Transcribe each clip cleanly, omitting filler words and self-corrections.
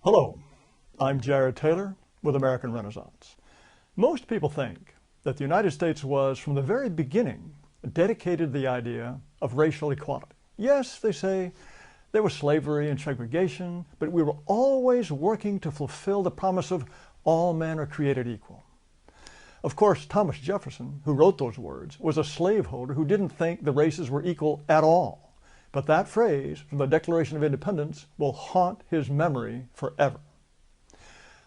Hello, I'm Jared Taylor with American Renaissance. Most people think that the United States was, from the very beginning, dedicated to the idea of racial equality. Yes, they say, there was slavery and segregation, but we were always working to fulfill the promise of all men are created equal. Of course, Thomas Jefferson, who wrote those words, was a slaveholder who didn't think the races were equal at all. But that phrase from the Declaration of Independence will haunt his memory forever.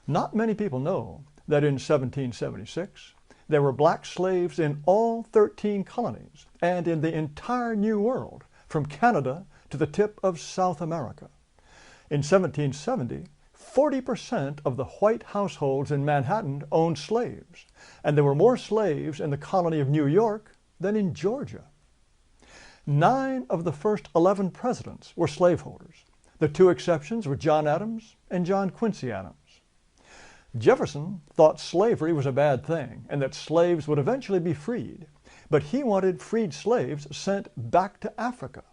Not many people know that in 1776, there were black slaves in all 13 colonies and in the entire New World, from Canada to the tip of South America. In 1770, 40% of the white households in Manhattan owned slaves, and there were more slaves in the colony of New York than in Georgia. 9 of the first 11 presidents were slaveholders. The 2 exceptions were John Adams and John Quincy Adams. Jefferson thought slavery was a bad thing and that slaves would eventually be freed, but he wanted freed slaves sent back to Africa.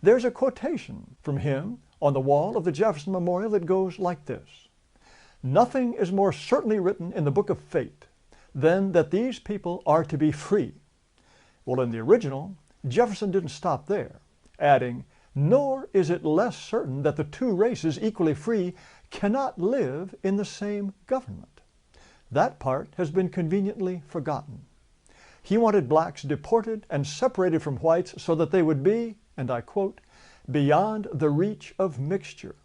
There's a quotation from him on the wall of the Jefferson Memorial that goes like this: "Nothing is more certainly written in the book of fate than that these people are to be free." Well, in the original, Jefferson didn't stop there, adding, "Nor is it less certain that the 2 races equally free cannot live in the same government." That part has been conveniently forgotten. He wanted blacks deported and separated from whites so that they would be, and I quote, "beyond the reach of mixture."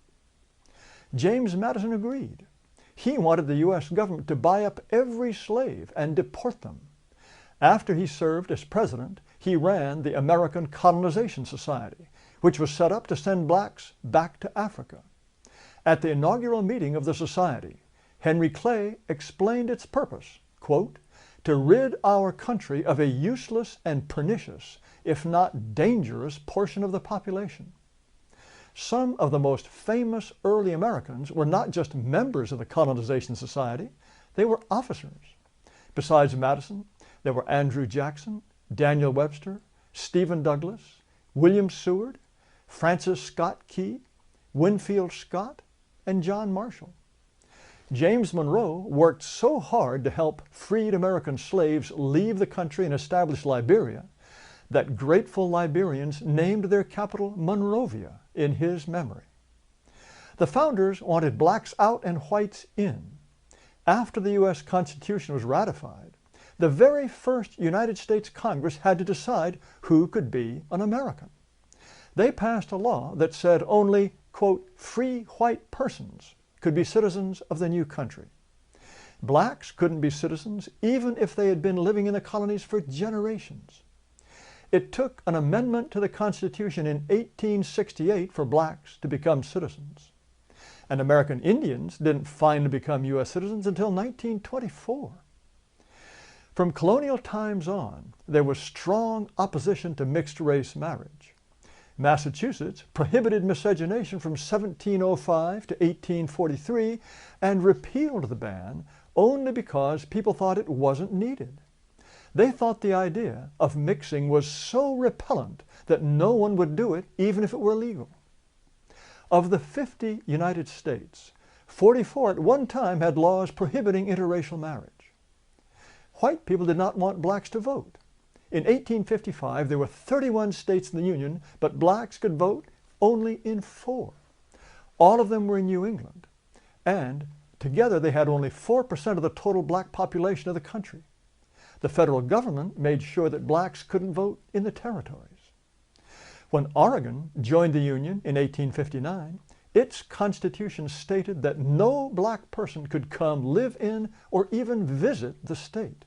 James Madison agreed. He wanted the U.S. government to buy up every slave and deport them. After he served as president, he ran the American Colonization Society, which was set up to send blacks back to Africa. At the inaugural meeting of the society, Henry Clay explained its purpose, quote, "to rid our country of a useless and pernicious, if not dangerous, portion of the population." Some of the most famous early Americans were not just members of the Colonization Society, they were officers. Besides Madison, there were Andrew Jackson, Daniel Webster, Stephen Douglas, William Seward, Francis Scott Key, Winfield Scott, and John Marshall. James Monroe worked so hard to help freed American slaves leave the country and establish Liberia that grateful Liberians named their capital Monrovia in his memory. The founders wanted blacks out and whites in. After the U.S. Constitution was ratified, the very first United States Congress had to decide who could be an American. They passed a law that said only, quote, "free white persons" could be citizens of the new country. Blacks couldn't be citizens even if they had been living in the colonies for generations. It took an amendment to the Constitution in 1868 for blacks to become citizens. And American Indians didn't finally become U.S. citizens until 1924. From colonial times on, there was strong opposition to mixed-race marriage. Massachusetts prohibited miscegenation from 1705 to 1843 and repealed the ban only because people thought it wasn't needed. They thought the idea of mixing was so repellent that no one would do it even if it were legal. Of the 50 United States, 44 at one time had laws prohibiting interracial marriage. White people did not want blacks to vote. In 1855, there were 31 states in the Union, but blacks could vote only in 4. All of them were in New England, and together they had only 4% of the total black population of the country. The federal government made sure that blacks couldn't vote in the territories. When Oregon joined the Union in 1859, its constitution stated that no black person could come live in or even visit the state.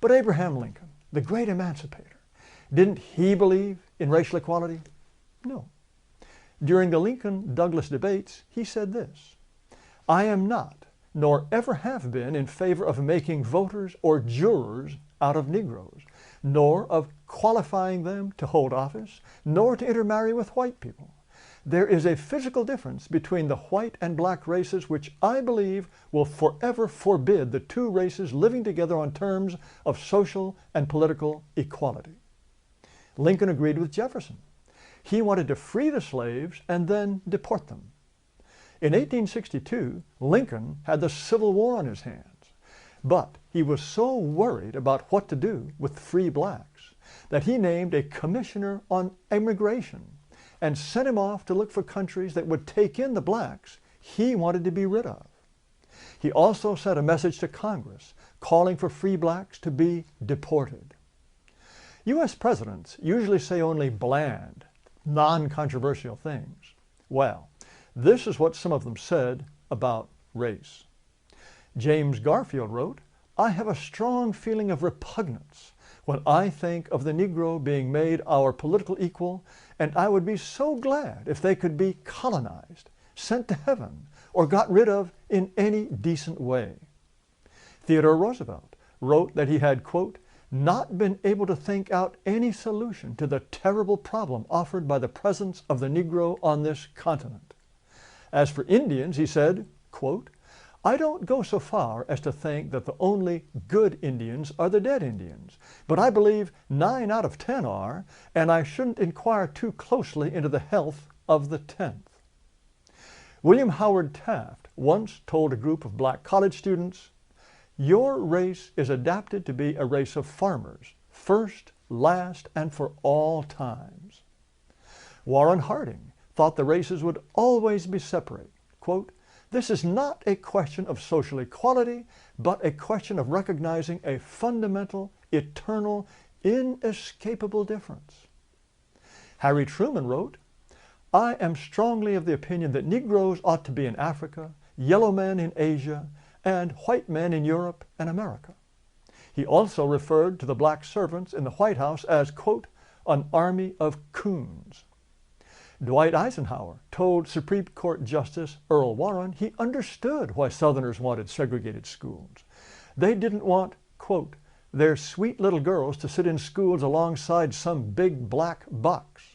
But Abraham Lincoln, the great emancipator, didn't he believe in racial equality? No. During the Lincoln-Douglas debates, he said this: "I am not, nor ever have been, in favor of making voters or jurors out of Negroes, nor of qualifying them to hold office, nor to intermarry with white people. There is a physical difference between the white and black races which I believe will forever forbid the 2 races living together on terms of social and political equality." Lincoln agreed with Jefferson. He wanted to free the slaves and then deport them. In 1862, Lincoln had the Civil War on his hands, but he was so worried about what to do with free blacks that he named a commissioner on immigration and sent him off to look for countries that would take in the blacks he wanted to be rid of. He also sent a message to Congress calling for free blacks to be deported. U.S. presidents usually say only bland, non-controversial things. Well, this is what some of them said about race. James Garfield wrote, "I have a strong feeling of repugnance when I think of the Negro being made our political equal, and I would be so glad if they could be colonized, sent to heaven, or got rid of in any decent way." Theodore Roosevelt wrote that he had, quote, "not been able to think out any solution to the terrible problem offered by the presence of the Negro on this continent." As for Indians, he said, quote, "I don't go so far as to think that the only good Indians are the dead Indians, but I believe 9 out of 10 are, and I shouldn't inquire too closely into the health of the 10th. William Howard Taft once told a group of black college students, "Your race is adapted to be a race of farmers, first, last, and for all times." Warren Harding thought the races would always be separate. Quote, "This is not a question of social equality, but a question of recognizing a fundamental, eternal, inescapable difference." Harry Truman wrote, "I am strongly of the opinion that Negroes ought to be in Africa, yellow men in Asia, and white men in Europe and America." He also referred to the black servants in the White House as, quote, "an army of coons." Dwight Eisenhower told Supreme Court Justice Earl Warren he understood why Southerners wanted segregated schools. They didn't want, quote, "their sweet little girls to sit in schools alongside some big black bucks."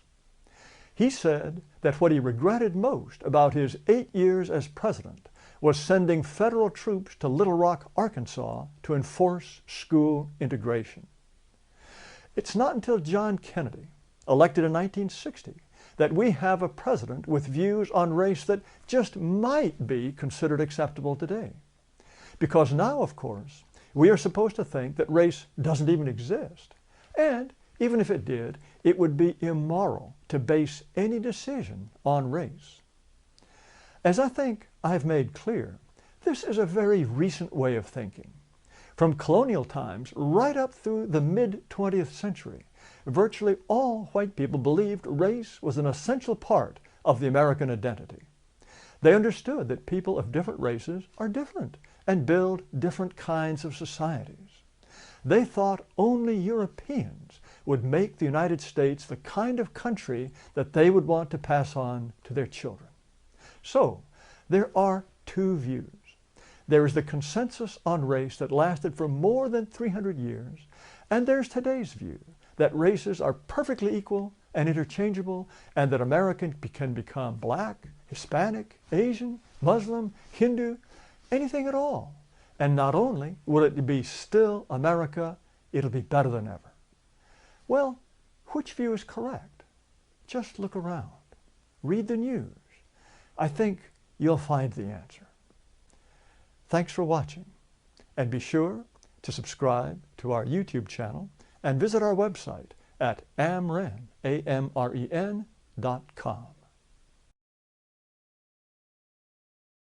He said that what he regretted most about his 8 years as president was sending federal troops to Little Rock, Arkansas to enforce school integration. It's not until John Kennedy, elected in 1960, that we have a president with views on race that just might be considered acceptable today. Because now, of course, we are supposed to think that race doesn't even exist. And even if it did, it would be immoral to base any decision on race. As I think I've made clear, this is a very recent way of thinking. From colonial times right up through the mid-20th century, virtually all white people believed race was an essential part of the American identity. They understood that people of different races are different and build different kinds of societies. They thought only Europeans would make the United States the kind of country that they would want to pass on to their children. So, there are two views. There is the consensus on race that lasted for more than 300 years, and there's today's view that races are perfectly equal and interchangeable, and that American can become black, Hispanic, Asian, Muslim, Hindu, anything at all. And not only will it be still America, it'll be better than ever. Well, which view is correct? Just look around. Read the news. I think you'll find the answer. Thanks for watching, and be sure to subscribe to our YouTube channel and visit our website at amren.com.